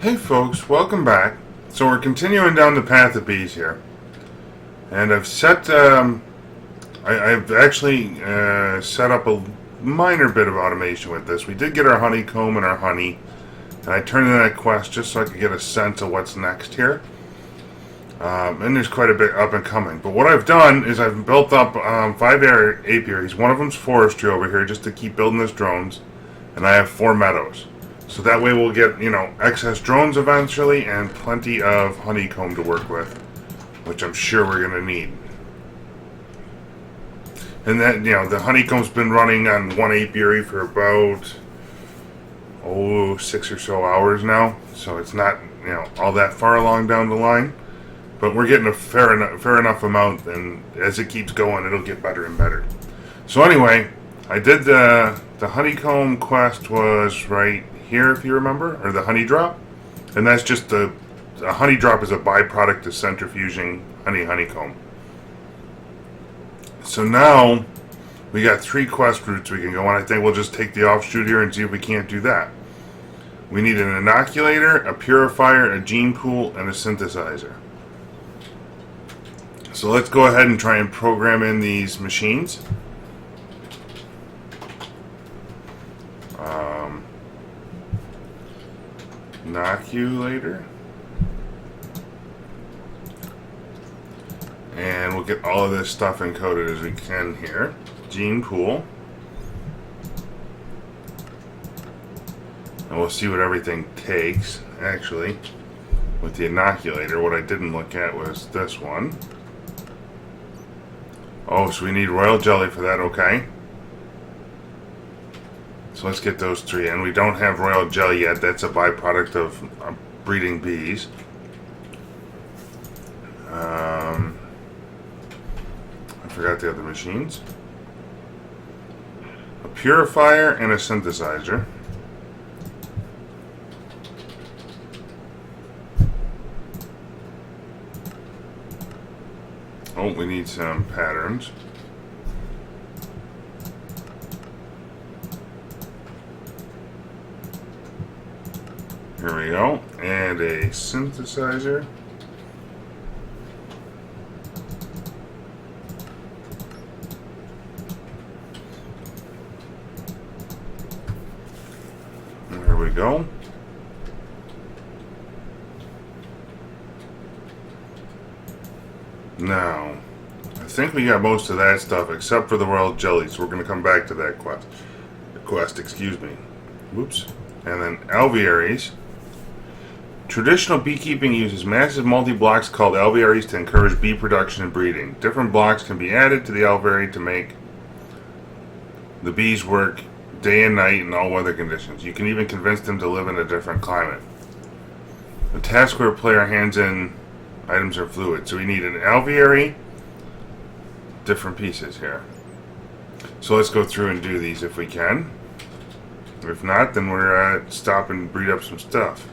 Hey folks, welcome back. So we're continuing down the path of bees here. And I've I've actually set up a minor bit of automation with this. We did get our honeycomb and our honey. And I turned in that quest just so I could get a sense of what's next here. And there's quite a bit up and coming. But what I've done is I've built up 5 apiaries. One of them's forestry over here just to keep building this drones. And I have 4 meadows. So that way we'll get, excess drones eventually and plenty of honeycomb to work with, which I'm sure we're going to need. And that, the honeycomb's been running on one apiary for about, 6 or so hours now. So it's not, all that far along down the line. But we're getting a fair enough amount, and as it keeps going, it'll get better and better. So anyway, I did the honeycomb quest was right here, if you remember, or the honey drop, and that's just a honey drop is a byproduct of centrifuging honeycomb. So now we got 3 quest routes we can go on. I think we'll just take the offshoot here and see if we can't do that. We need an inoculator, a purifier, a gene pool, and a synthesizer. So let's go ahead and try and program in these machines. Inoculator, and we'll get all of this stuff encoded as we can here. Gene pool, and we'll see what everything takes. Actually, with the inoculator, what I didn't look at was this one. Oh, so we need royal jelly for that. Okay. So let's get those 3 in. We don't have royal jelly yet. That's a byproduct of breeding bees. I forgot the other machines. A purifier and a synthesizer. Oh, we need some patterns. Here we go, and a synthesizer. There we go. Now, I think we got most of that stuff except for the royal jelly, so we're going to come back to that quest. Excuse me. Whoops. And then alvearies. Traditional beekeeping uses massive multi-blocks called alvearies to encourage bee production and breeding. Different blocks can be added to the alveary to make the bees work day and night in all weather conditions. You can even convince them to live in a different climate. The task where player hands in items are fluid. So we need an alveary, different pieces here. So let's go through and do these if we can. If not, then we're stop and breed up some stuff.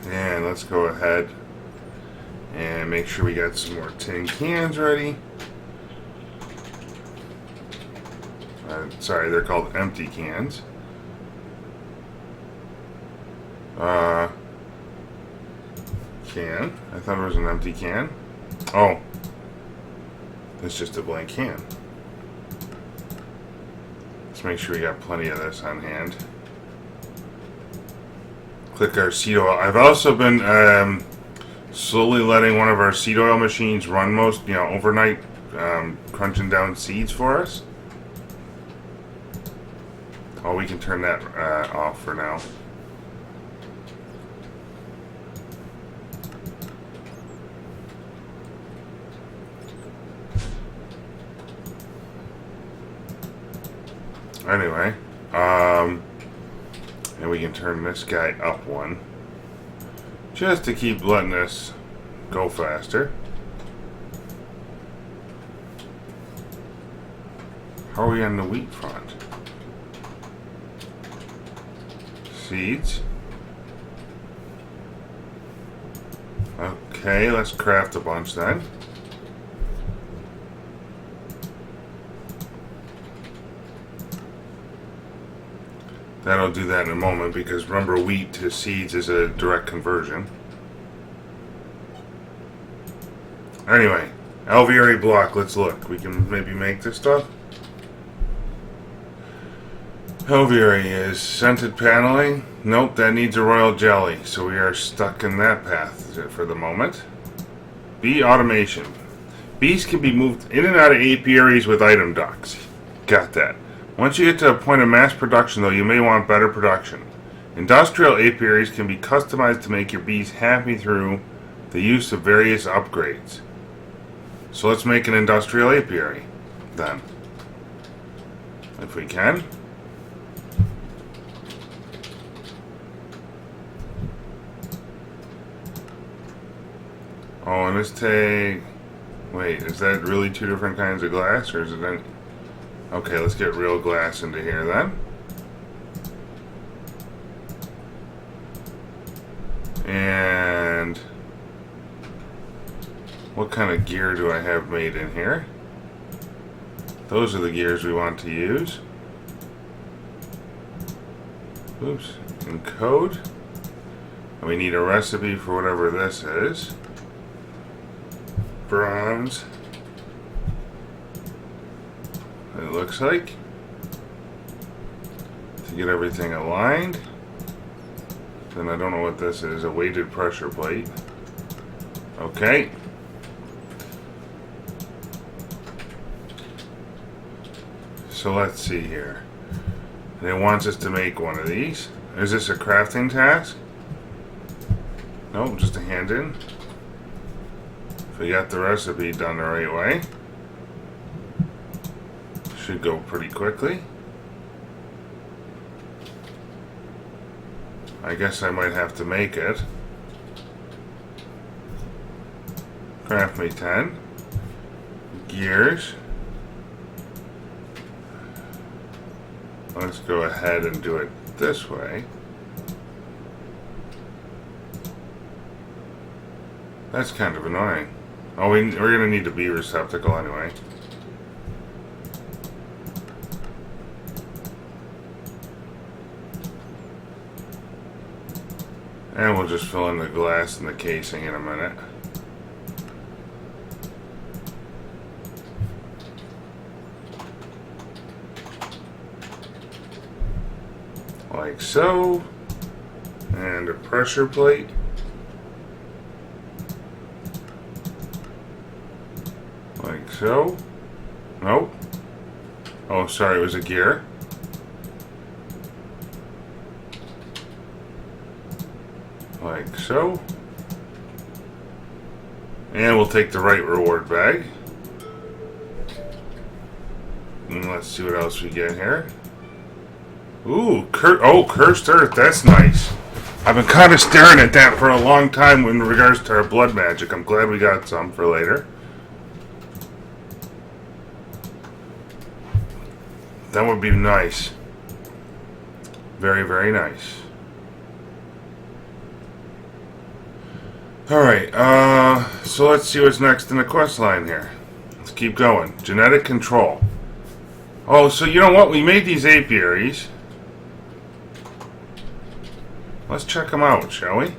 And let's go ahead and make sure we got some more tin cans ready. Sorry, they're called empty cans. Can. I thought it was an empty can. Oh. It's just a blank can. Let's make sure we got plenty of this on hand. Click our seed oil. I've also been slowly letting one of our seed oil machines run most, overnight, crunching down seeds for us. Oh, we can turn that off for now. Anyway, and we can turn this guy up 1 just to keep letting this go faster. How are we on the wheat front? Seeds. Okay, let's craft a bunch then. That'll do that in a moment, because remember, wheat to seeds is a direct conversion. Anyway, alveoli block, let's look. We can maybe make this stuff. Alveoli is scented paneling. Nope, that needs a royal jelly, so we are stuck in that path for the moment. Bee automation. Bees can be moved in and out of apiaries with item ducts. Got that. Once you get to a point of mass production, though, you may want better production. Industrial apiaries can be customized to make your bees happy through the use of various upgrades. So let's make an industrial apiary, then. If we can. Oh, and this take... Wait, is that really two different kinds of glass, or is it any... Okay, let's get real glass into here, then. And... what kind of gear do I have made in here? Those are the gears we want to use. Oops. Encode. And we need a recipe for whatever this is. Bronze. It looks like. To get everything aligned. Then I don't know what this is. A weighted pressure plate. Okay. So let's see here. And it wants us to make one of these. Is this a crafting task? No, just a hand in. If we got the recipe done the right way, should go pretty quickly. I guess I might have to make it. Craft me 10. Gears. Let's go ahead and do it this way. That's kind of annoying. Oh, we're going to need a bee receptacle anyway. And we'll just fill in the glass and the casing in a minute. Like so. And a pressure plate. Like so. Nope. Oh, sorry, it was a gear. Like so. And we'll take the right reward bag. And let's see what else we get here. Ooh, cursed earth, that's nice. I've been kind of staring at that for a long time in regards to our blood magic. I'm glad we got some for later. That would be nice. Very, very nice. Alright, so let's see what's next in the quest line here. Let's keep going. Genetic control. Oh, so you know what? We made these apiaries. Let's check them out, shall we?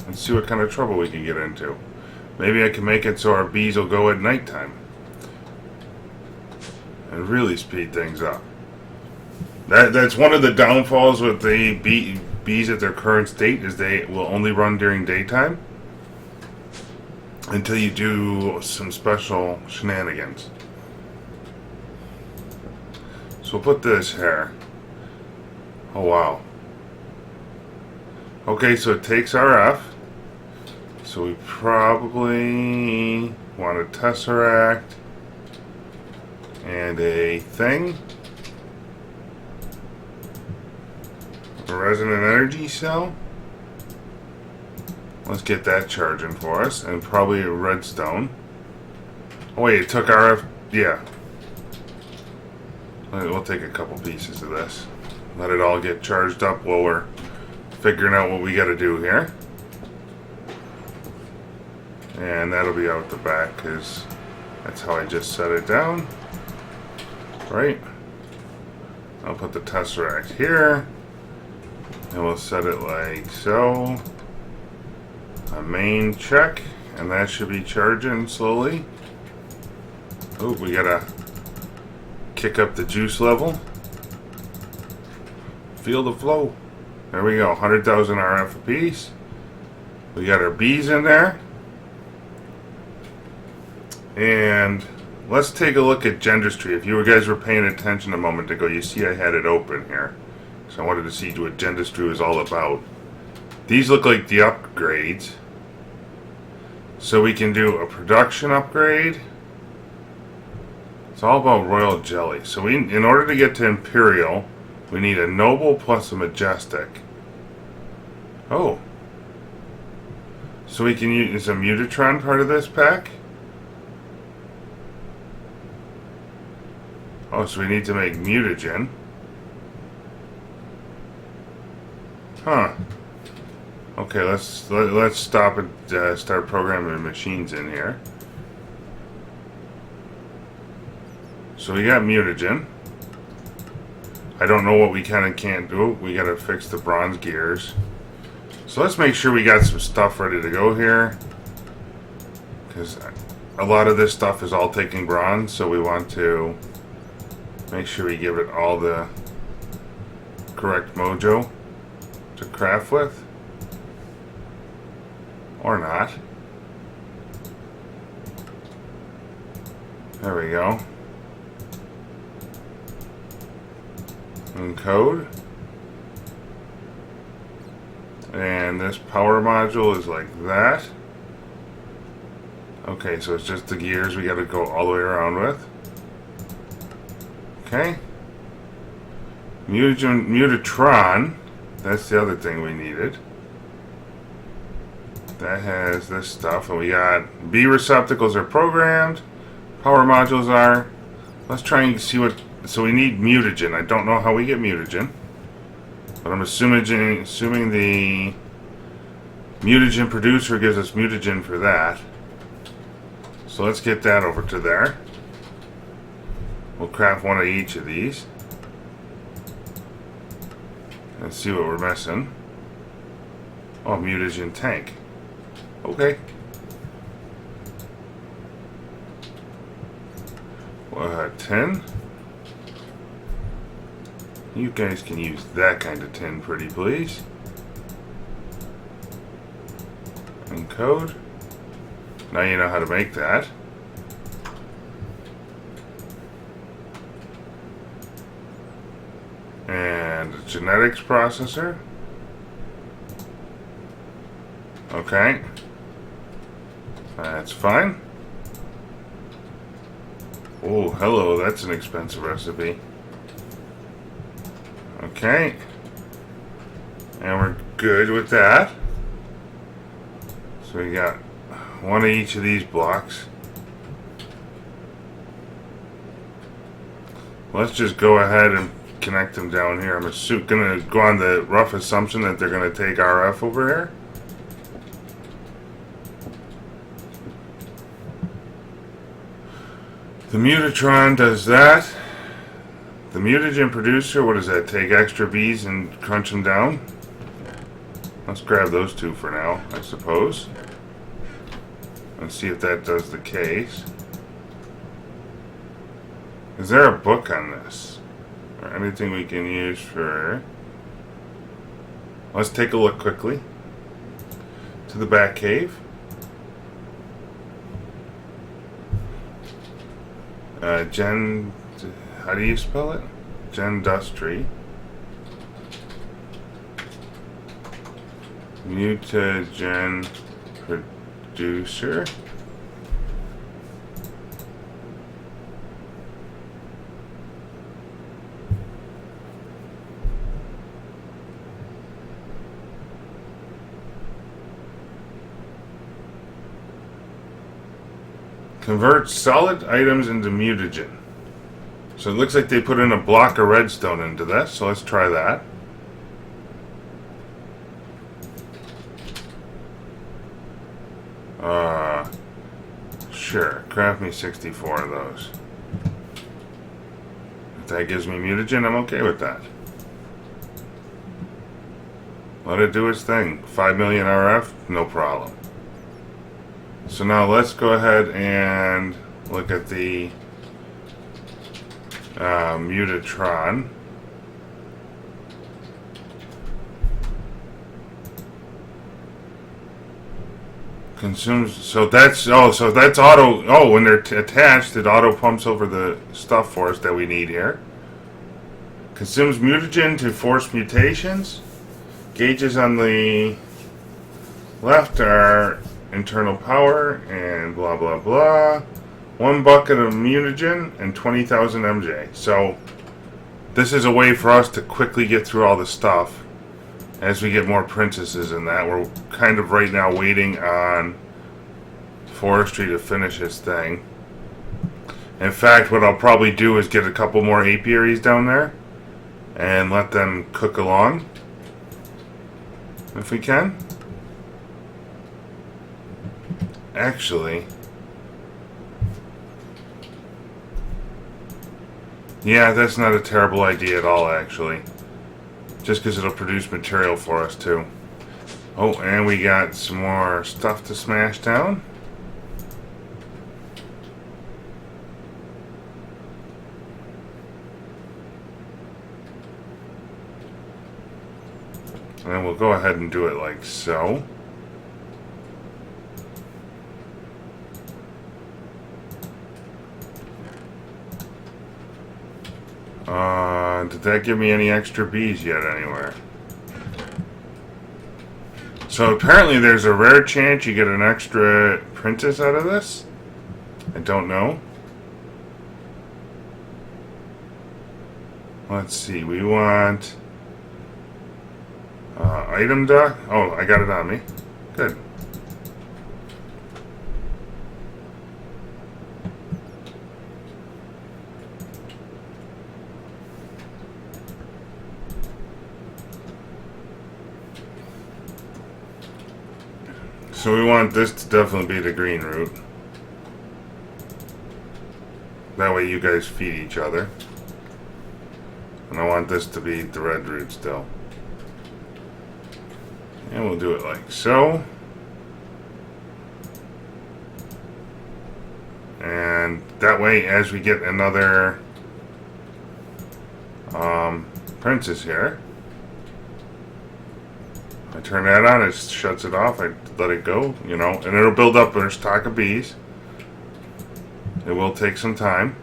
Let's see what kind of trouble we can get into. Maybe I can make it so our bees will go at nighttime. And really speed things up. That's one of the downfalls with the bees at their current state, is they will only run during daytime until you do some special shenanigans. So we'll put this here. Oh wow. Okay, so it takes RF. So we probably want a tesseract and a thing. A resonant energy cell. Let's get that charging for us. And probably a redstone. Oh wait, it took RF. Yeah. We'll take a couple pieces of this. Let it all get charged up while we're figuring out what we got to do here. And that'll be out the back, because that's how I just set it down. Right? I'll put the tesseract here. And we'll set it like so. A main check. And that should be charging slowly. Oh, we gotta kick up the juice level. Feel the flow. There we go. 100,000 RF apiece. We got our bees in there. And let's take a look at GenDustry. If you guys were paying attention a moment ago, you see I had it open here. So I wanted to see what GenDustry was all about. These look like the upgrades. So we can do a production upgrade. It's all about royal jelly. So in order to get to Imperial, we need a noble plus a majestic. Oh. So we can use, is a Mutatron part of this pack? Oh, so we need to make mutagen. Huh. Okay, let's stop and start programming machines in here. So we got mutagen. I don't know what we can and can't do. We gotta fix the bronze gears. So let's make sure we got some stuff ready to go here, because a lot of this stuff is all taking bronze, so we want to make sure we give it all the correct mojo to craft with. Or not. There we go. Encode. And this power module is like that. Okay, so it's just the gears we gotta go all the way around with. Okay. Mutatron. That's the other thing we needed. That has this stuff, and we got B receptacles are programmed, power modules are. Let's try and see what. So we need mutagen. I don't know how we get mutagen, but I'm assuming the mutagen producer gives us mutagen for that. So let's get that over to there. We'll craft one of each of these and see what we're missing. Oh, mutagen tank. Okay. 10. You guys can use that kind of tin, pretty please. Encode. Now you know how to make that. And a genetics processor. Okay. That's fine. Oh, hello, that's an expensive recipe. Okay. And we're good with that. So we got one of each of these blocks. Let's just go ahead and connect them down here. I'm gonna go on the rough assumption that they're gonna take RF over here. The Mutatron does that. The mutagen producer, what does that take? Extra bees and crunch them down? Let's grab those two for now, I suppose. Let's see if that does the case. Is there a book on this? Or anything we can use for... Let's take a look quickly. To the back cave. How do you spell it? GenDustry. Mutagen producer. Convert solid items into mutagen. So it looks like they put in a block of redstone into this, so let's try that. Sure, craft me 64 of those. If that gives me mutagen, I'm okay with that. Let it do its thing. 5 million RF, no problem. So now let's go ahead and look at the Mutatron. Consumes, so that's auto. Oh, when they're attached, it auto pumps over the stuff for us that we need here. Consumes mutagen to force mutations. Gauges on the left are internal power and blah blah blah. 1 bucket of mutagen and 20,000 MJ. So this is a way for us to quickly get through all the stuff as we get more princesses in that. We're kind of right now waiting on forestry to finish its thing. In fact, what I'll probably do is get a couple more apiaries down there and let them cook along if we can. Actually, yeah, that's not a terrible idea at all, actually. Just because it'll produce material for us, too. Oh, and we got some more stuff to smash down. And we'll go ahead and do it like so. Did that give me any extra bees yet anywhere? So apparently there's a rare chance you get an extra princess out of this. I don't know. Let's see, we want item duck. Oh, I got it on me. Good. So we want this to definitely be the green root. That way you guys feed each other. And I want this to be the red root still. And we'll do it like so. And that way, as we get another princess here, I turn that on, it shuts it off, I let it go, you know, and it'll build up a stock of bees. It will take some time.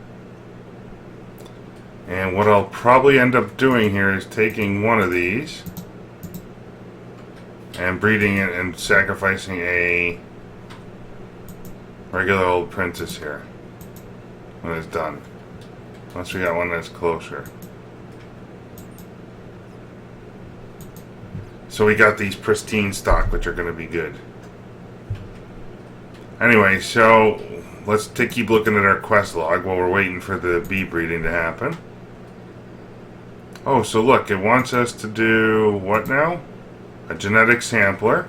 And what I'll probably end up doing here is taking one of these and breeding it and sacrificing a regular old princess here when it's done. Once we got one that's closer. So we got these pristine stock, which are going to be good. Anyway, so let's keep looking at our quest log while we're waiting for the bee breeding to happen. Oh, so look, it wants us to do what now? A genetic sampler.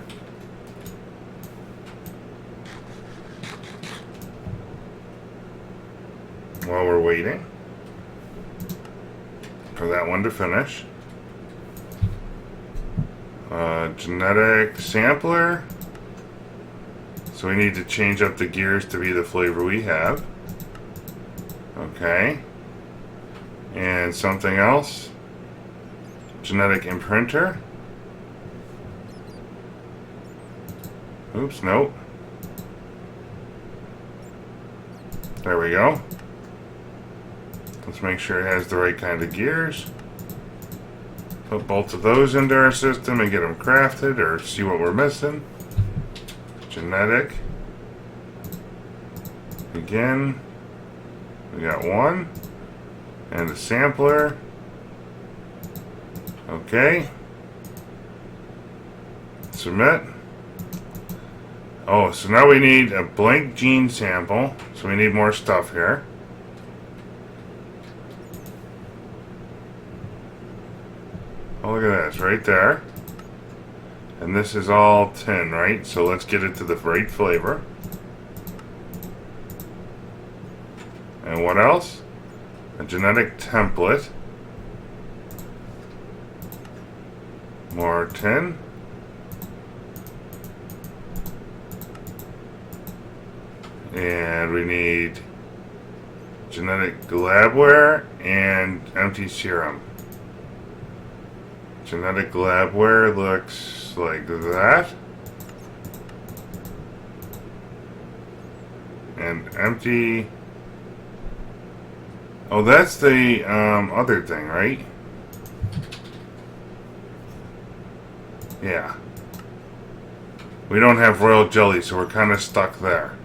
While we're waiting for that one to finish. Genetic sampler. So we need to change up the gears to be the flavor we have. Okay. And something else. Genetic imprinter. Oops, nope. There we go. Let's make sure it has the right kind of gears. Put both of those into our system and get them crafted, or see what we're missing. Genetic. Again. We got one. And a sampler. Okay. Submit. Oh, so now we need a blank gene sample. So we need more stuff here. Oh, look at this, right there. And this is all tin, right? So let's get it to the right flavor. And what else? a genetic template, more tin, and we need genetic labware and empty serum. Genetic labware looks like that. And empty. Oh, that's the other thing, right? Yeah. We don't have royal jelly, so we're kind of stuck there.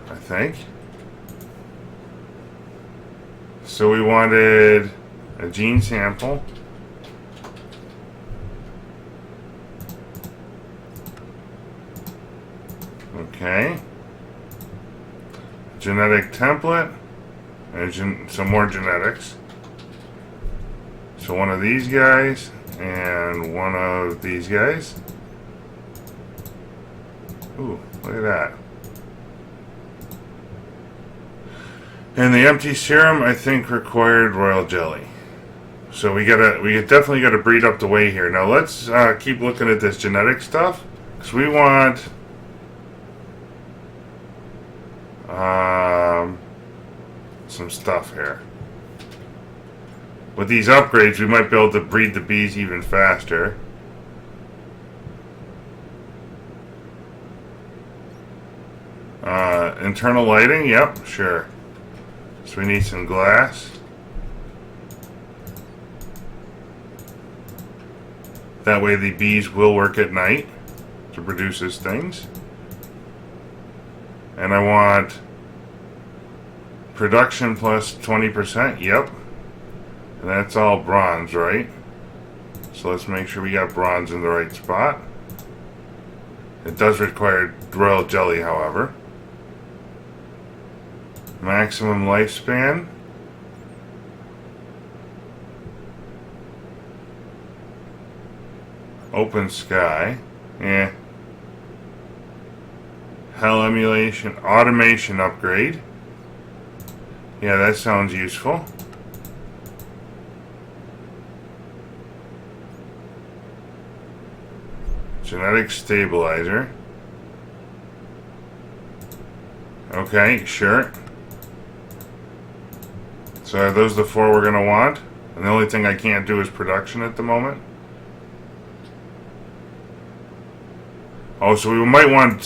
I think. So we wanted a gene sample. Okay. Genetic template. And some more genetics. So one of these guys and one of these guys. Ooh, look at that. And the empty serum, I think, required royal jelly. So we definitely gotta breed up the way here. Now let's keep looking at this genetic stuff, because we want some stuff here. With these upgrades, we might be able to breed the bees even faster. Internal lighting, yep, sure. So we need some glass. That way the bees will work at night to produce these things. And I want production plus 20%, yep. And that's all bronze, right? So let's make sure we got bronze in the right spot. It does require royal jelly, however. Maximum lifespan. Open sky. Eh. Hell emulation. Automation upgrade. Yeah, that sounds useful. Genetic stabilizer. Okay, sure. So are those the four we're going to want? And the only thing I can't do is production at the moment? Oh, so we might want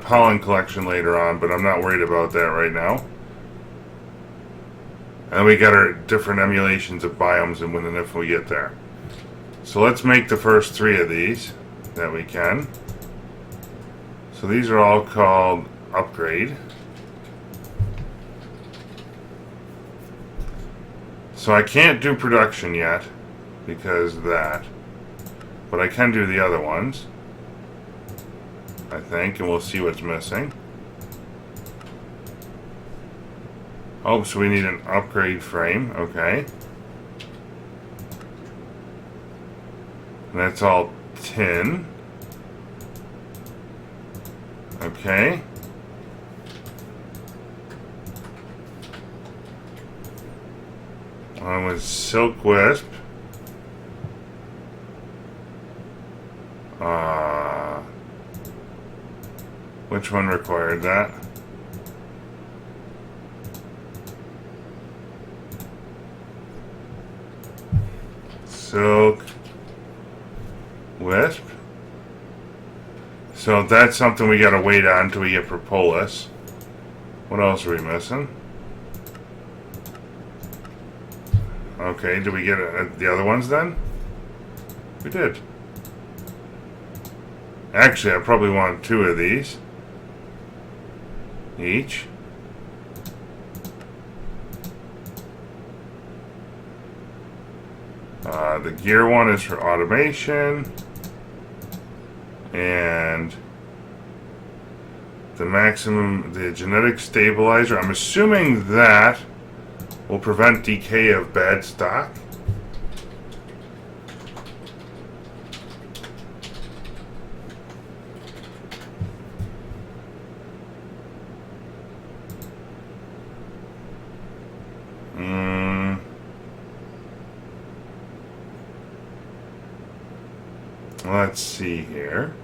pollen collection later on, but I'm not worried about that right now. And we got our different emulations of biomes and when and if we get there. So let's make the first three of these that we can. So these are all called upgrade. So I can't do production yet because of that, but I can do the other ones, I think, and we'll see what's missing. Oh, so we need an upgrade frame, okay. And that's all tin. Okay. On with Silk Wisp. Which one required that? Silk Wisp. So that's something we gotta wait on until we get Propolis. What else are we missing? Okay, did we get the other ones then? We did. Actually, I probably want two of these. Each. The gear one is for automation. And the genetic stabilizer, I'm assuming that will prevent decay of bad stock. Let's see here.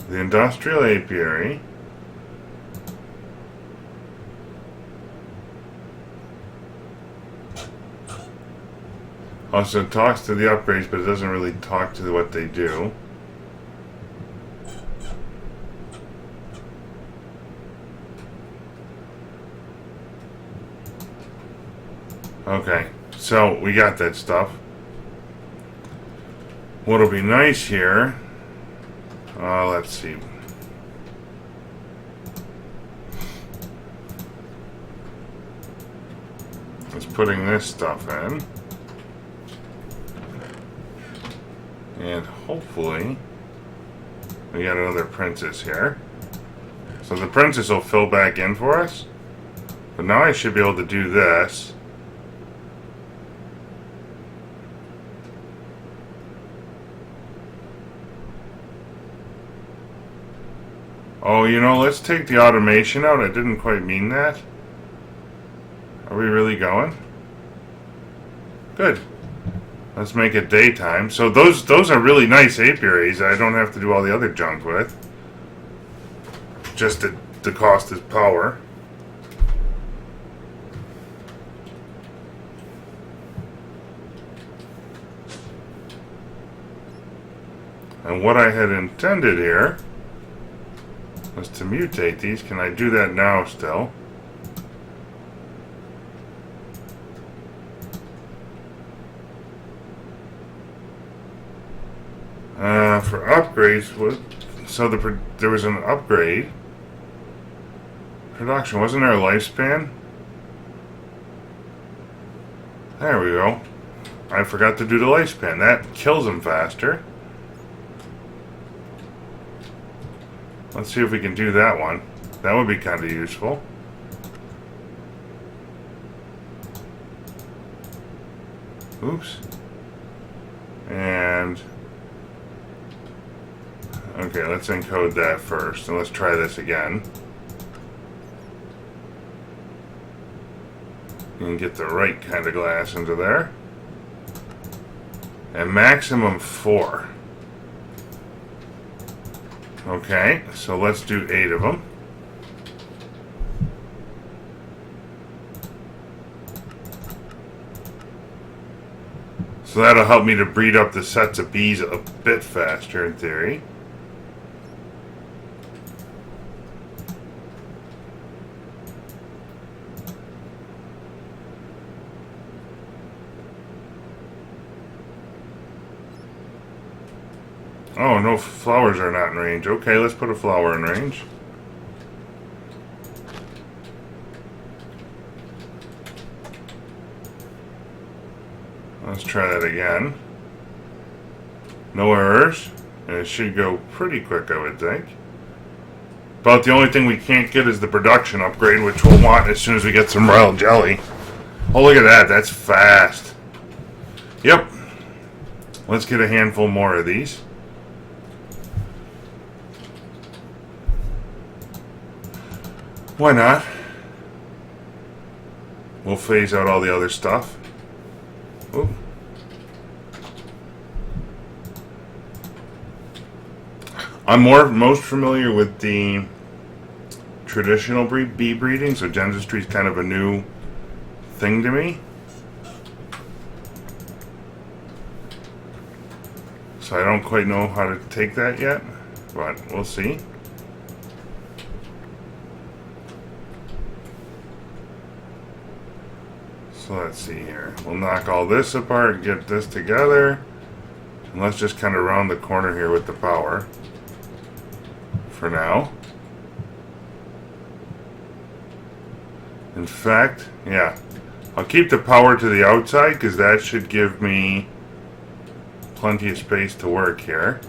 The industrial apiary. Also, it talks to the upgrades, but it doesn't really talk to what they do. Okay, so we got that stuff. What'll be nice here, let's see. Is putting this stuff in. And hopefully, we got another princess here. So the princess will fill back in for us. But now I should be able to do this. Oh, you know, let's take the automation out. I didn't quite mean that. Are we really going? Good. Let's make it daytime. So those are really nice apiaries. I don't have to do all the other junk with. Just the cost is power. And what I had intended here was to mutate these. Can I do that now still? For upgrades, so there was an upgrade. Production, wasn't there a lifespan? There we go. I forgot to do the lifespan. That kills them faster. Let's see if we can do that one. That would be kind of useful. Oops. And okay, let's encode that first, and let's try this again. You can get the right kind of glass into there. And maximum 4. Okay, so let's do 8 of them. So that'll help me to breed up the sets of bees a bit faster in theory. Oh, no flowers are not in range. Okay, let's put a flower in range. Let's try that again. No errors. And it should go pretty quick, I would think. About the only thing we can't get is the production upgrade, which we'll want as soon as we get some royal jelly. Oh, look at that. That's fast. Yep. Let's get a handful more of these. Why not? We'll phase out all the other stuff. Ooh. I'm most familiar with the traditional bee breeding, so GenDustry is kind of a new thing to me. So I don't quite know how to take that yet, but we'll see. So let's see here. We'll knock all this apart, get this together, and let's just kind of round the corner here with the power for now. In fact, yeah, I'll keep the power to the outside because that should give me plenty of space to work here.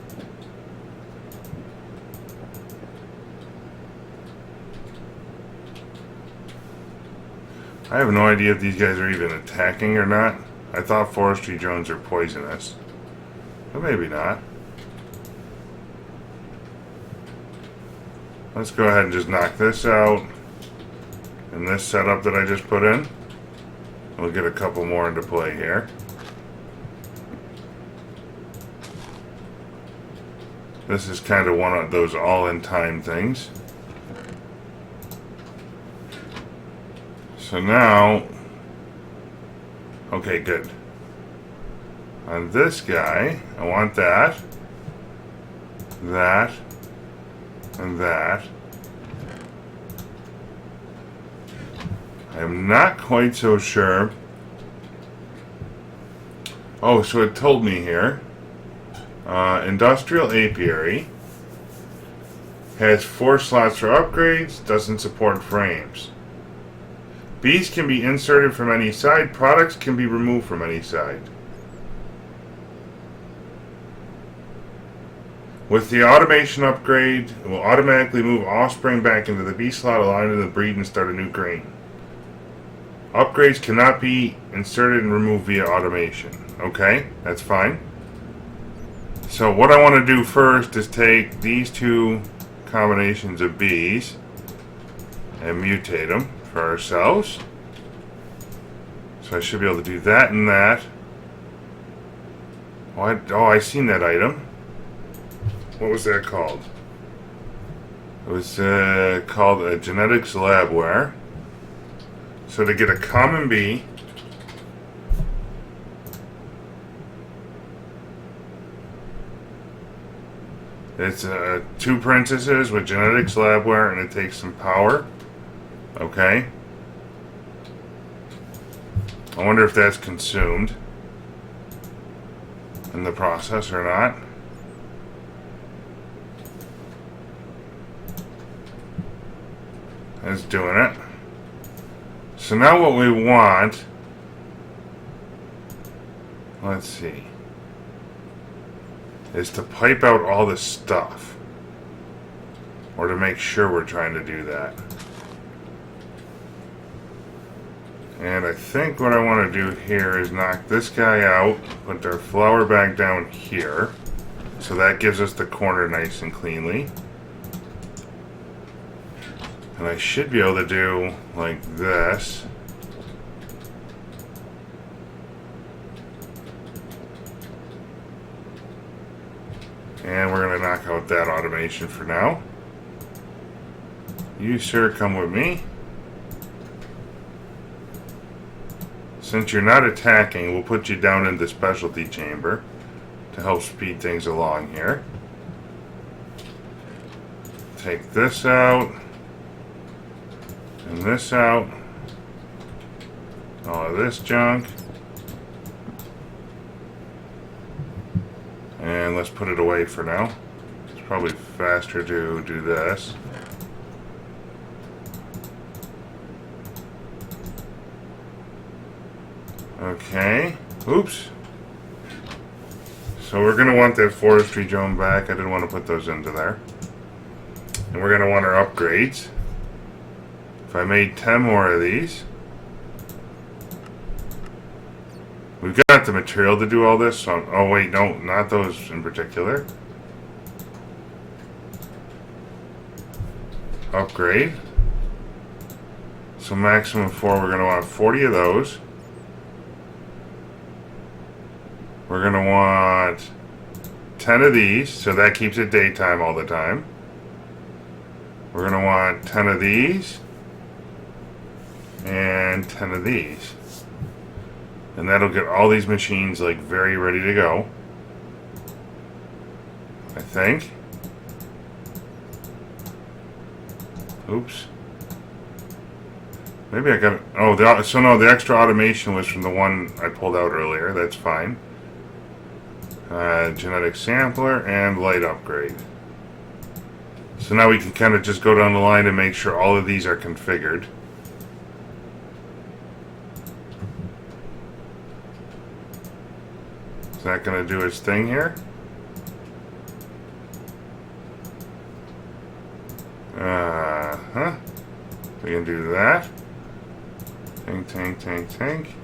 I have no idea if these guys are even attacking or not. I thought forestry drones are poisonous, but maybe not. Let's go ahead and just knock this out. And this setup that I just put in, we'll get a couple more into play here. This is kind of one of those all-in-time things. So now, okay, good. On this guy, I want that, that, and that. I am not quite so sure. Oh, so it told me here. Industrial apiary has 4 slots for upgrades, doesn't support frames. Bees can be inserted from any side, products can be removed from any side. With the automation upgrade, it will automatically move offspring back into the bee slot, allowing them to breed and start a new grain. Upgrades cannot be inserted and removed via automation. Okay, that's fine. So what I want to do first is take these 2 combinations of bees and mutate them for ourselves. So I should be able to do that and that. I seen that item. What was that called? It was called a genetics labware. So to get a common bee, it's 2 princesses with genetics labware, and it takes some power. Okay. I wonder if that's consumed in the process or not. It's doing it. So now what we want, let's see, is to pipe out all this stuff, or to make sure we're trying to do that. And I think what I want to do here is knock this guy out, put our flower back down here, so that gives us the corner nice and cleanly. And I should be able to do like this. And we're going to knock out that automation for now. You, sir, come with me. Since you're not attacking, we'll put you down in the specialty chamber to help speed things along here. Take this out. And this out. All of this junk. And let's put it away for now. It's probably faster to do this. Okay. Oops. So we're going to want that forestry drone back. I didn't want to put those into there. And we're going to want our upgrades. If I made 10 more of these, we've got the material to do all this. So, oh wait, no, not those in particular. Upgrade. So maximum 4, we're going to want 40 of those. We're going to want 10 of these, so that keeps it daytime all the time. We're going to want 10 of these. And 10 of these. And that'll get all these machines like very ready to go. I think. Oops. Maybe I got it. Oh, so no, the extra automation was from the one I pulled out earlier. That's fine. Genetic sampler and light upgrade. So now we can kind of just go down the line and make sure all of these are configured. Is that going to do its thing here? We can do that. Tank, tank, tank, tank.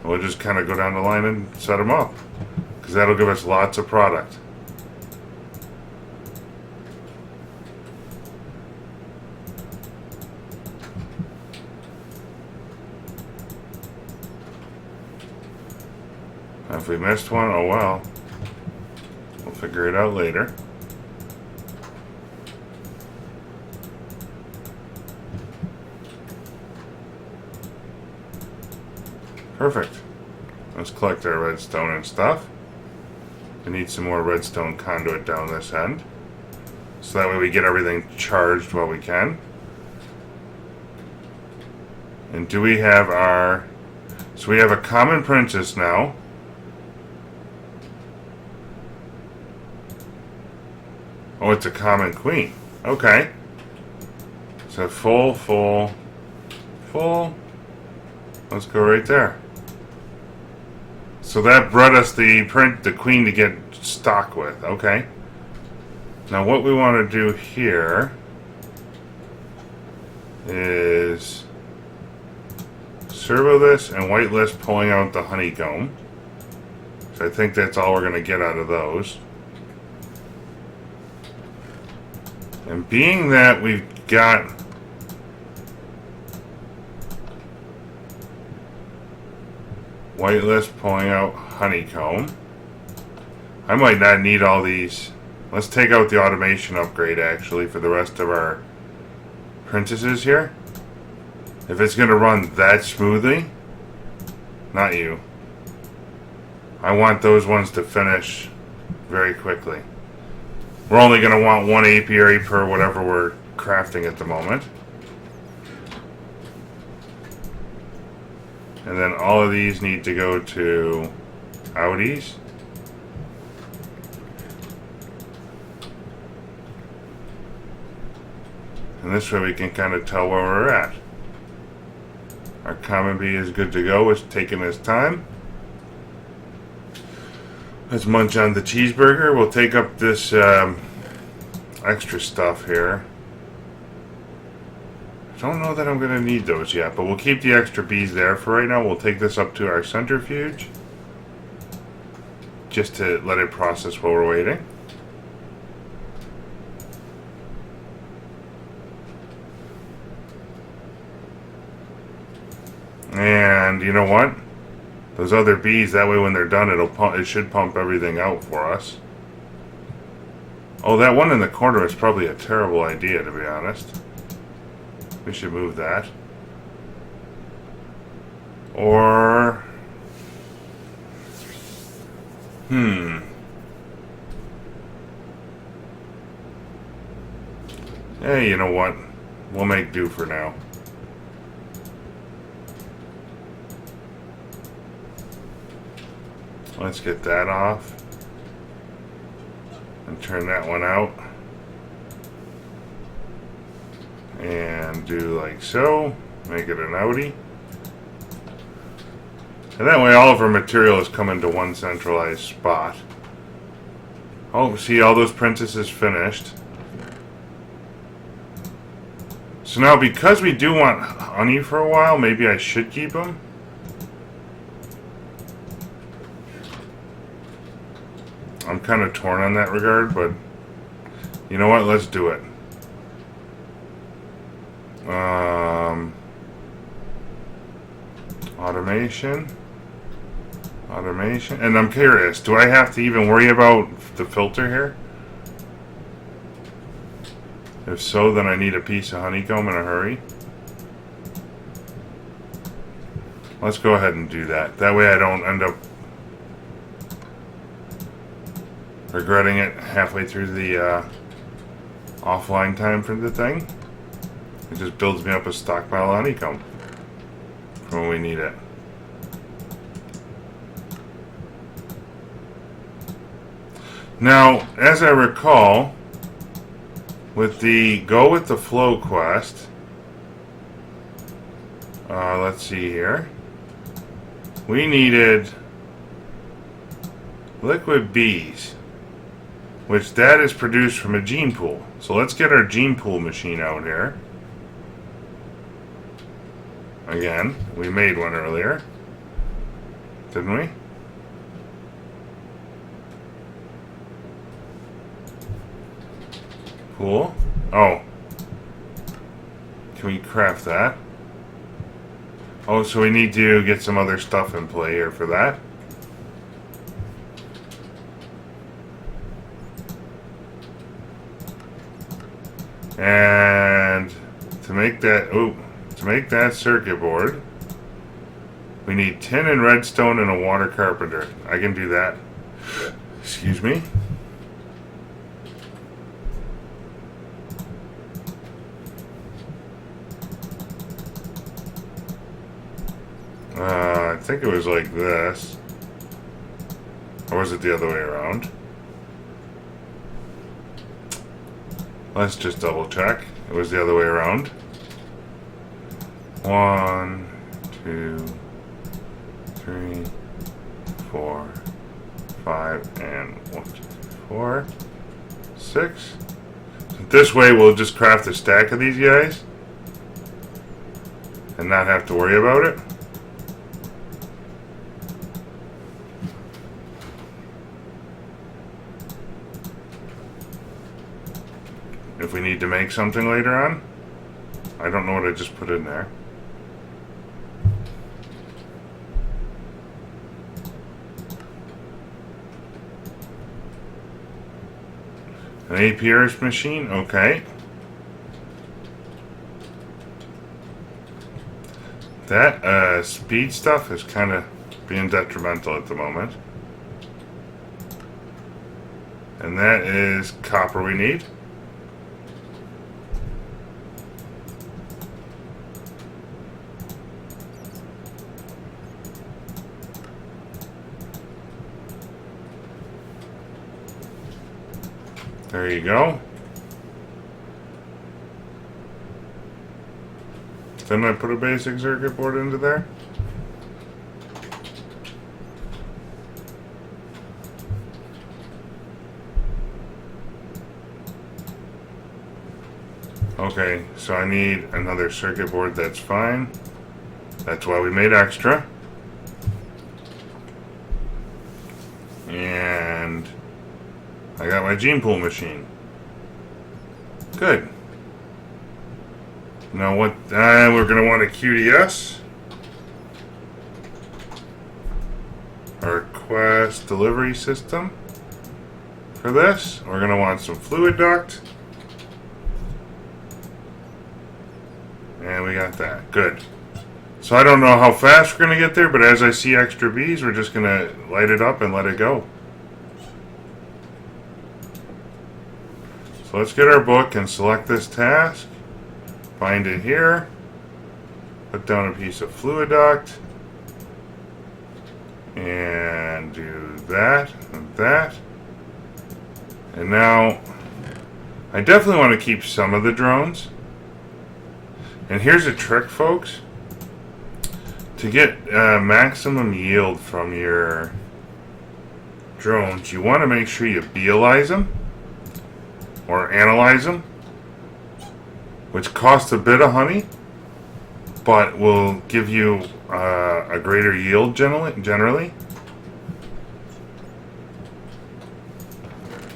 We'll just kind of go down the line and set them up, because that'll give us lots of product. If we missed one, oh well. We'll figure it out later. Perfect. Let's collect our redstone and stuff. We need some more redstone conduit down this end, so that way we get everything charged while we can. And do we have our... So we have a common princess now. Oh, it's a common queen. Okay. So full. Let's go right there. So that brought us the queen to get stock with. Okay. Now what we want to do here is servo this and whitelist pulling out the honeycomb. So I think that's all we're going to get out of those. And being that we've got whitelist pulling out honeycomb, I might not need all these. Let's take out the automation upgrade actually for the rest of our princesses here. If it's going to run that smoothly, not you. I want those ones to finish very quickly. We're only going to want one apiary per whatever we're crafting at the moment. And then all of these need to go to outies. And this way we can kind of tell where we're at. Our common bee is good to go. It's taking his time. Let's munch on the cheeseburger. We'll take up this extra stuff here. I don't know that I'm going to need those yet, but we'll keep the extra bees there for right now. We'll take this up to our centrifuge just to let it process while we're waiting. And you know what? Those other bees, that way when they're done, it should pump everything out for us. Oh, that one in the corner is probably a terrible idea, to be honest. We should move that. Or... Hey, you know what? We'll make do for now. Let's get that off. And turn that one out. And do like so. Make it an outie. And that way all of our material is coming to one centralized spot. Oh, see, all those princesses finished. So now because we do want honey for a while, maybe I should keep them. I'm kind of torn on that regard, but you know what? Let's do it. Automation. And I'm curious, do I have to even worry about the filter here? If so, then I need a piece of honeycomb in a hurry. Let's go ahead and do that. That way I don't end up regretting it halfway through the offline time for the thing. It just builds me up a stockpile of honeycomb for when we need it. Now, as I recall, with the Go With The Flow quest, let's see here, we needed liquid bees, which that is produced from a gene pool. So let's get our gene pool machine out here. Again, we made one earlier, didn't we? Cool. Oh. Can we craft that? Oh, so we need to get some other stuff in play here for that. And to make that circuit board, we need tin and redstone and a water carpenter. I can do that. Excuse me. I think it was like this. Or was it the other way around? Let's just double check. It was the other way around. 1, 2, 3, 4, 5, and 1, 2, 3, 4, 6. This way we'll just craft a stack of these guys and not have to worry about it. If we need to make something later on. I don't know what I just put in there. An APR's machine, okay. That speed stuff is kind of being detrimental at the moment. And that is copper we need. There you go. Didn't I put a basic circuit board into there? Okay, so I need another circuit board, that's fine. That's why we made extra. And I got my gene pool machine. Good. Now what? We're going to want a QDS. Our request delivery system. For this, we're going to want some fluid duct. And we got that. Good. So I don't know how fast we're going to get there, but as I see extra bees, we're just going to light it up and let it go. So let's get our book and select this task. Find it here. Put down a piece of fluid duct. And do that and that. And now, I definitely want to keep some of the drones. And here's a trick, folks. To get maximum yield from your drones, you want to make sure you beelize them. Or analyze them, which costs a bit of honey, but will give you a greater yield generally.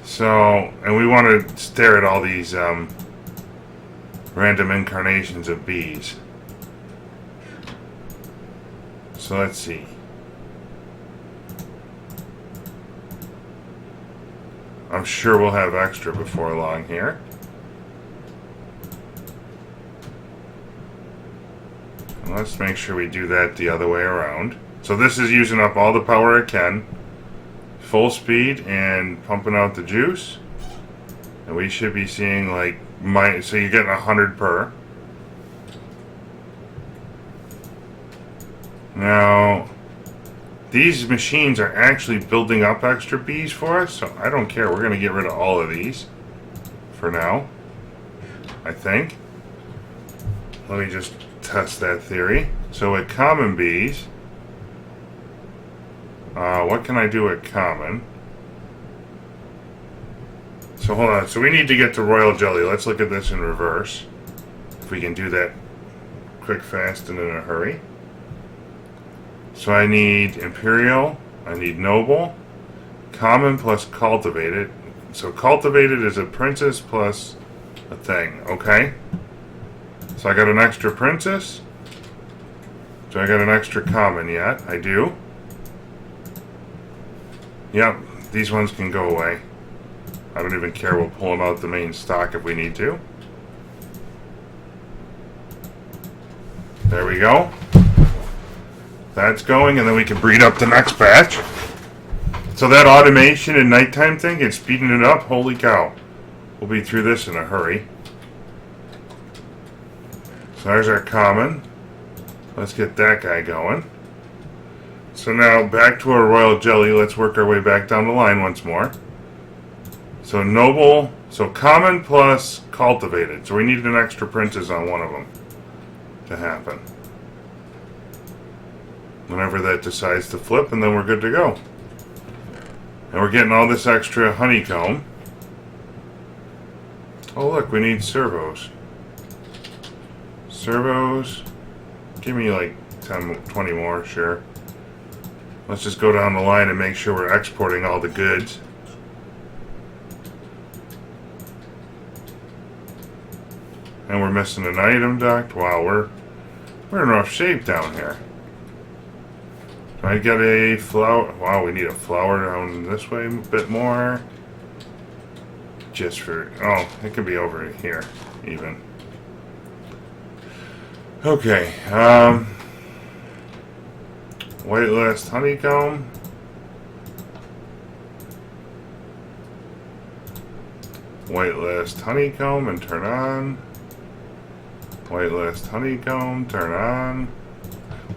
So, and we want to stare at all these random incarnations of bees. So let's see. I'm sure we'll have extra before long here. And let's make sure we do that the other way around. So this is using up all the power it can. Full speed and pumping out the juice. And we should be seeing like, so you're getting 100 per. Now, these machines are actually building up extra bees for us, so I don't care. We're going to get rid of all of these for now, I think. Let me just test that theory. So with common bees, what can I do with common? So hold on. So we need to get to royal jelly. Let's look at this in reverse. If we can do that quick, fast, and in a hurry. So I need imperial, I need noble, common plus cultivated. So cultivated is a princess plus a thing, okay? So I got an extra princess. Do I got an extra common yet? I do. Yep, these ones can go away. I don't even care, we'll pull them out the main stock if we need to. There we go. That's going, and then we can breed up the next batch. So that automation and nighttime thing and speeding it up, holy cow. We'll be through this in a hurry. So there's our common. Let's get that guy going. So now back to our royal jelly. Let's work our way back down the line once more. So noble, so common plus cultivated. So we need an extra princess on one of them to happen. Whenever that decides to flip, and then we're good to go. And we're getting all this extra honeycomb. Oh look, we need servos. Servos. Give me like 10, 20 more, sure. Let's just go down the line and make sure we're exporting all the goods. And we're missing an item duct. Wow, we're in rough shape down here. Do I get a flower? Wow, we need a flower down this way a bit more. Just for, oh, it could be over here even. Okay, whitelist honeycomb. Whitelist honeycomb and turn on. Whitelist honeycomb, turn on.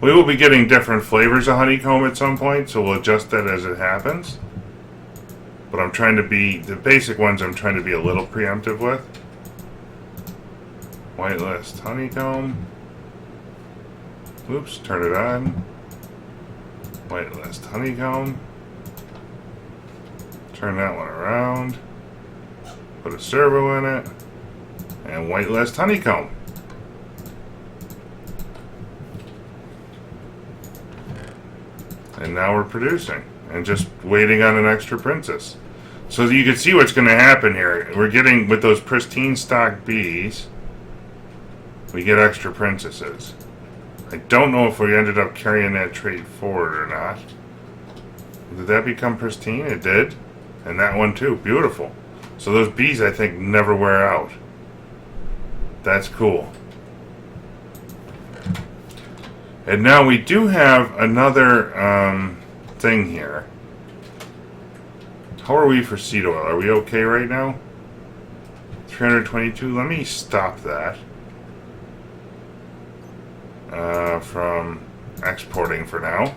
We will be getting different flavors of honeycomb at some point, so we'll adjust that as it happens. But I'm trying to be, the basic ones I'm trying to be a little preemptive with. Whitelist honeycomb. Oops, turn it on. Whitelist honeycomb. Turn that one around. Put a servo in it. And whitelist honeycomb. And now we're producing. And just waiting on an extra princess. So you can see what's going to happen here. We're getting, with those pristine stock bees, we get extra princesses. I don't know if we ended up carrying that trait forward or not. Did that become pristine? It did. And that one too. Beautiful. So those bees, I think, never wear out. That's cool. And now we do have another thing here. How are we for seed oil? Are we okay right now? 322. Let me stop that. From exporting for now.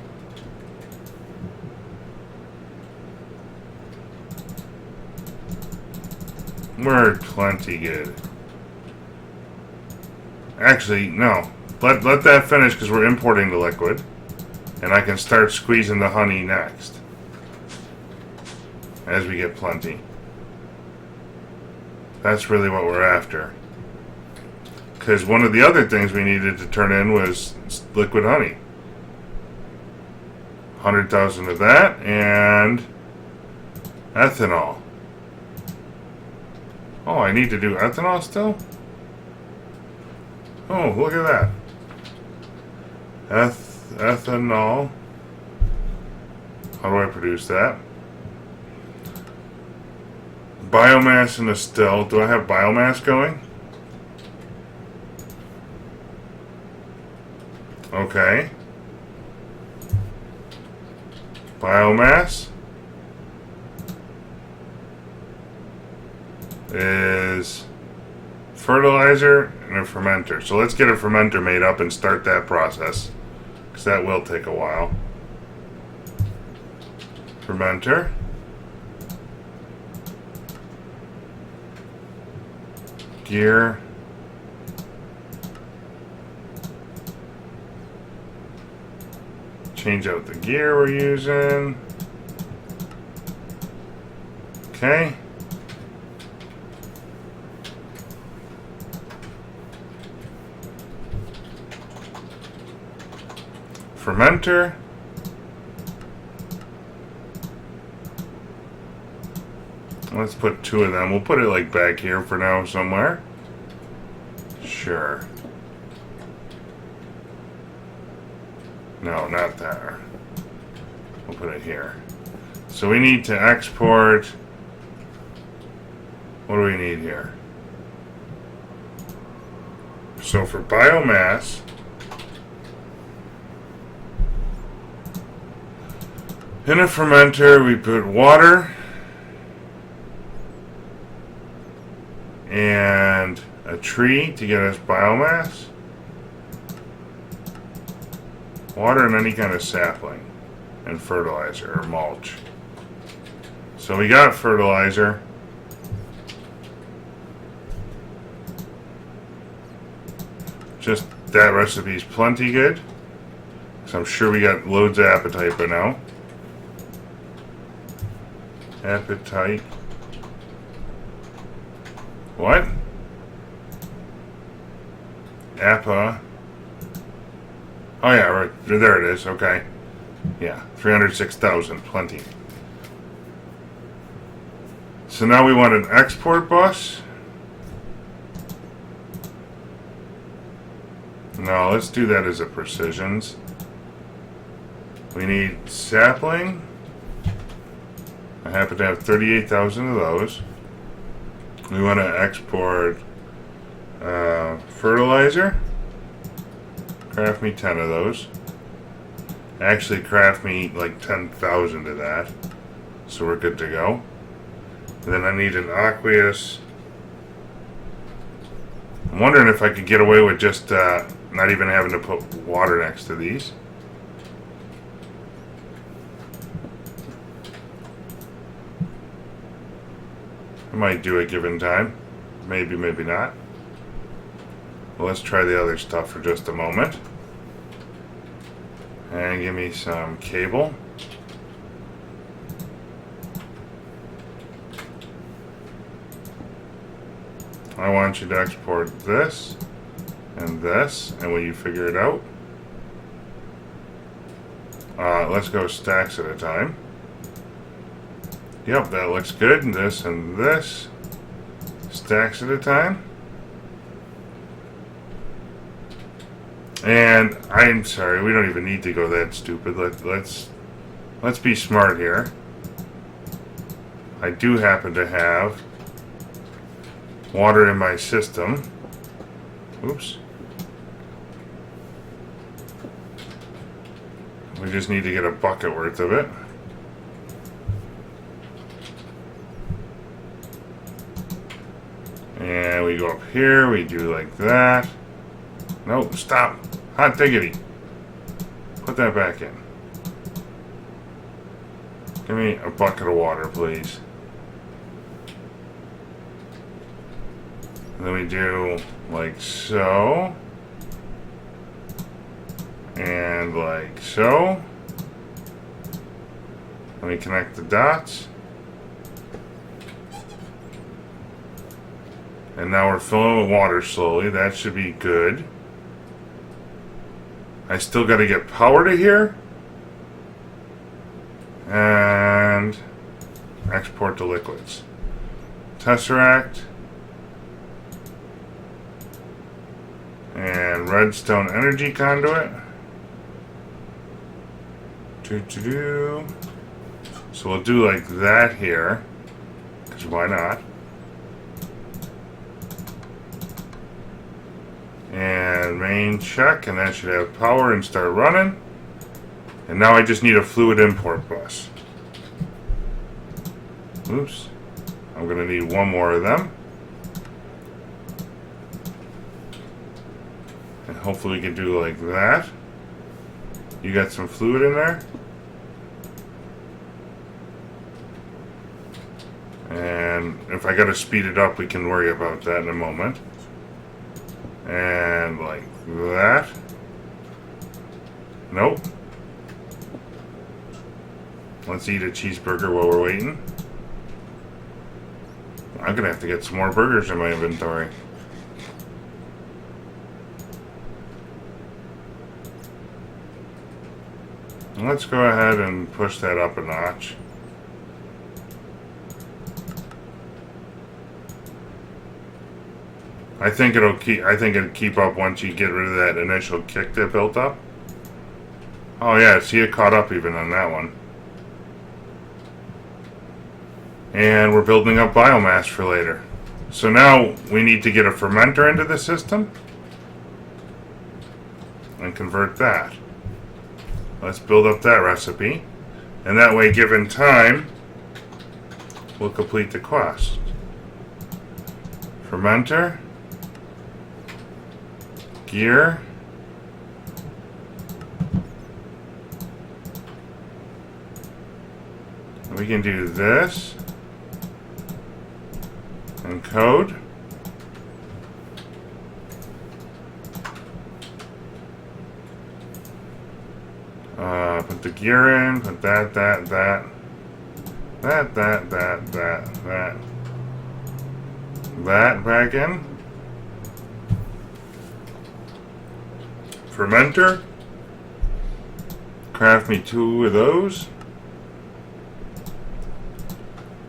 We're plenty good. Actually, no. Let that finish because we're importing the liquid. And I can start squeezing the honey next. As we get plenty. That's really what we're after. Because one of the other things we needed to turn in was liquid honey. 100,000 of that and ethanol. Oh, I need to do ethanol still? Oh, look at that. Ethanol. How do I produce that? Biomass in a still. Do I have biomass going? Okay. Biomass is fertilizer and a fermenter. So let's get a fermenter made up and start that process, because that will take a while. Fermenter. Gear. Change out the gear we're using. Okay. Fermenter. Let's put 2 of them. We'll put it like back here for now somewhere. Sure. No, not there. We'll put it here. So we need to export. What do we need here? So for biomass, In a fermenter, we put water and a tree to get us biomass. Water and any kind of sapling. And fertilizer or mulch. So we got fertilizer. Just that recipe is plenty good. So I'm sure we got loads of appetite by now. Appetite. What? Appa. Oh yeah, right there it is. Okay. Yeah, 306,000, plenty. So now we want an export bus. No, let's do that as a precisions. We need sapling. I happen to have 38,000 of those. We want to export fertilizer. Craft me 10 of those. Actually, craft me like 10,000 of that. So we're good to go. And then I need an aqueous. I'm wondering if I could get away with just not even having to put water next to these. I might do a given time. Maybe, maybe not. Well, let's try the other stuff for just a moment. And give me some cable. I want you to export this and this, and will you figure it out? Let's go stacks at a time. Yep, that looks good. And this. Stacks at a time. And I'm sorry, we don't even need to go that stupid. Let's be smart here. I do happen to have water in my system. Oops. We just need to get a bucket worth of it. And we go up here, we do like that. Nope, stop. Hot diggity. Put that back in. Give me a bucket of water, please. And then we do like so. And like so. Let me connect the dots. And now we're filling with water slowly. That should be good. I still got to get power to here. And export to liquids. Tesseract. And redstone energy conduit. So we'll do like that here. Because why not? And main check, and that should have power and start running. And now I just need a fluid import bus. Oops. I'm going to need one more of them. And hopefully we can do like that. You got some fluid in there? And if I got to speed it up, we can worry about that in a moment. And like that. Nope. Let's eat a cheeseburger while we're waiting. I'm gonna have to get some more burgers in my inventory. Let's go ahead and push that up a notch. I think it'll keep up once you get rid of that initial kick that built up. Oh yeah, see, it caught up even on that one. And we're building up biomass for later. So now we need to get a fermenter into the system and convert that. Let's build up that recipe. And that way, given time, we'll complete the quest. Fermenter. Gear. We can do this. And code. Put the gear in, put that back in. Fermenter. Craft me 2 of those.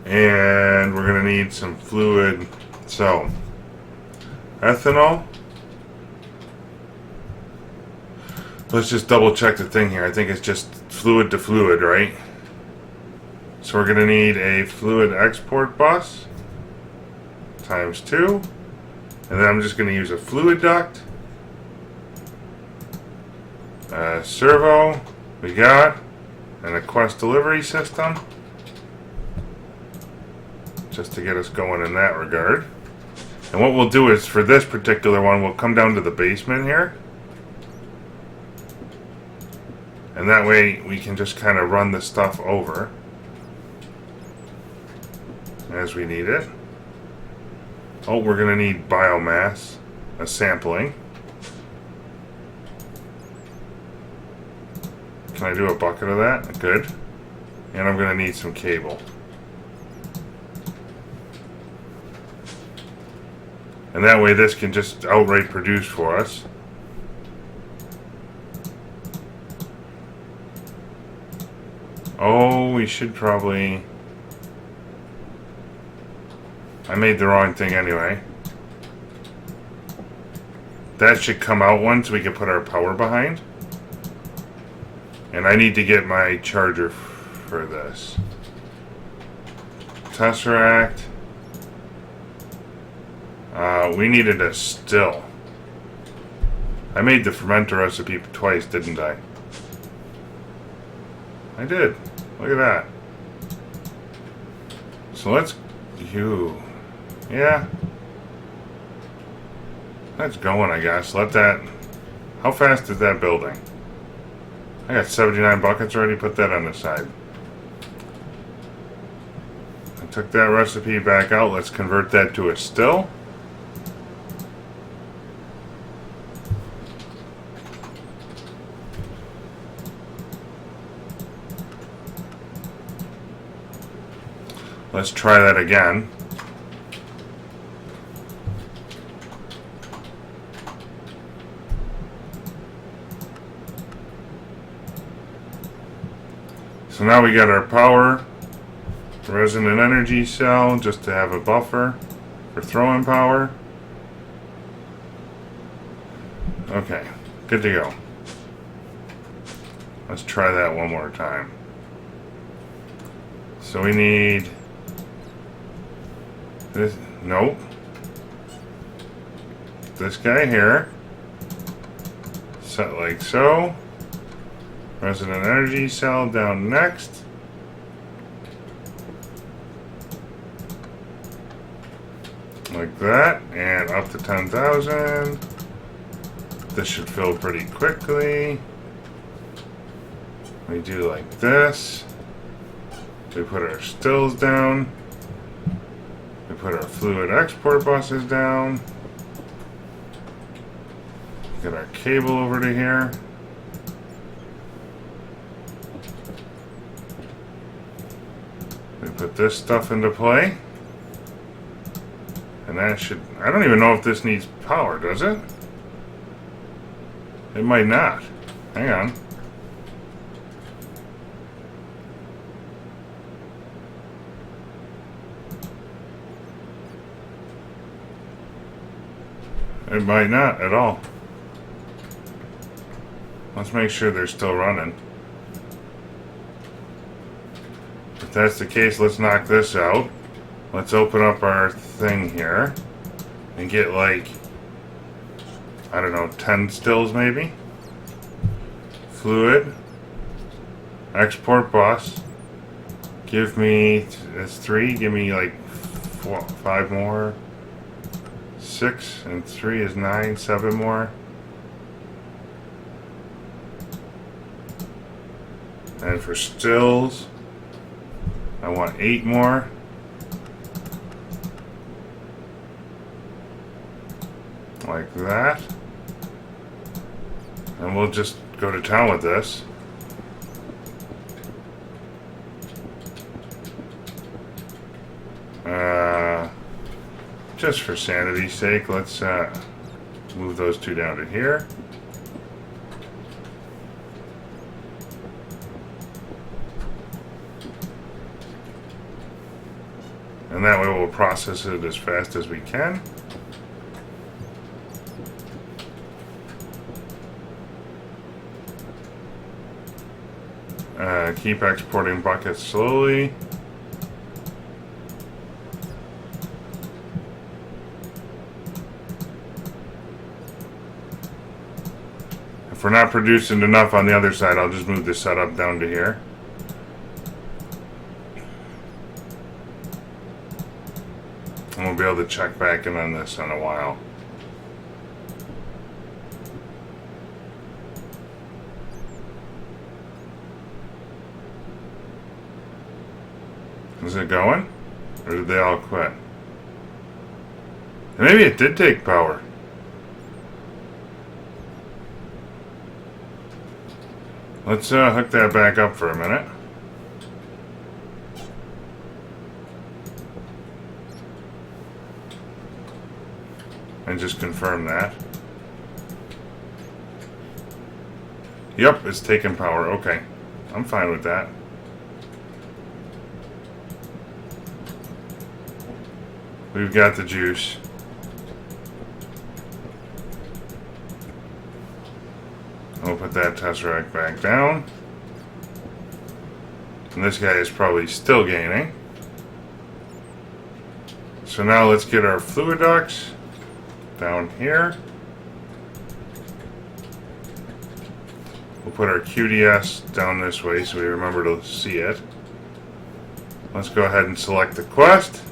And we're going to need some fluid. So, ethanol. Let's just double check the thing here. I think it's just fluid to fluid, right? So we're going to need a fluid export bus times 2. And then I'm just going to use a fluid duct. A servo we got. And a quest delivery system. Just to get us going in that regard. And what we'll do is, for this particular one, we'll come down to the basement here. And that way we can just kind of run the stuff over as we need it. Oh, we're going to need biomass, a sampling. Can I do a bucket of that? Good. And I'm going to need some cable. And that way this can just outright produce for us. Oh, we should probably... I made the wrong thing anyway. That should come out once we can put our power behind. And I need to get my charger for this. Tesseract. We needed a still. I made the fermenter recipe twice, didn't I? I did. Look at that. So let's... Yeah. That's going, I guess. Let that... How fast is that building? I got 79 buckets already. Put that on the side. I took that recipe back out. Let's convert that to a still. Let's try that again. So now we got our power, resonant energy cell, just to have a buffer for throwing power. Okay, good to go. Let's try that one more time. So we need this, nope. This guy here, set like so. Resonant energy cell down next. Like that, and up to 10,000. This should fill pretty quickly. We do like this. We put our stills down. We put our fluid export buses down. Get our cable over to here. We put this stuff into play. And that should... I don't even know if this needs power, does it? It might not. Hang on. It might not at all. Let's make sure they're still running. If that's the case, let's knock this out. Let's open up our thing here and get like, I don't know, 10 stills maybe. Fluid. Export bus. Give me, that's 3. Give me like 4, 5 more. 6 and 3 is 9. 7 more. And for stills, I want 8 more. Like that. And we'll just go to town with this. Just for sanity's sake, let's move those 2 down to here. And that way we'll process it as fast as we can. Keep exporting buckets slowly. If we're not producing enough on the other side, I'll just move the setup down to here. And we'll be able to check back in on this in a while. Is it going? Or did they all quit? Maybe it did take power. Let's hook that back up for a minute. And just confirm that. Yep, it's taking power. Okay. I'm fine with that. We've got the juice. We'll put that tesseract back down. And this guy is probably still gaining. So now let's get our fluid ducts down here. We'll put our QDS down this way so we remember to see it. Let's go ahead and select the quest.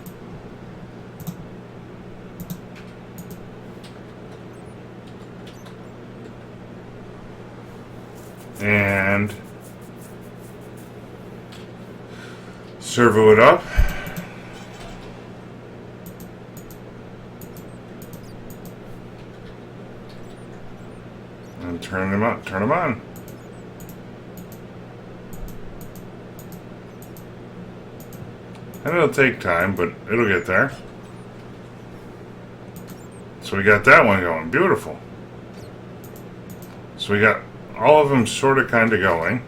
And servo it up. And turn them up, turn them on. And it'll take time, but it'll get there. So we got that one going. Beautiful. So we got all of them sort of kind of going.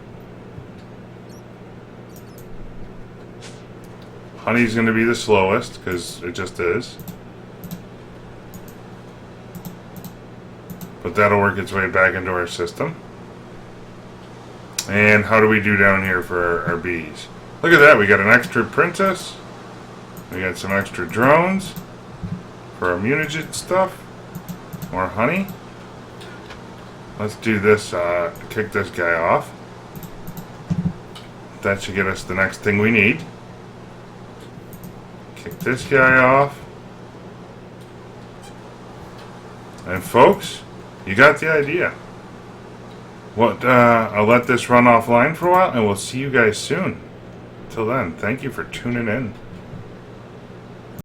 Honey's going to be the slowest because it just is. But that'll work its way back into our system. And how do we do down here for our bees? Look at that, we got an extra princess. We got some extra drones for our mutagen stuff. More honey. Let's do this, kick this guy off. That should get us the next thing we need. Kick this guy off. And folks, you got the idea. I'll let this run offline for a while and we'll see you guys soon. Till then, thank you for tuning in.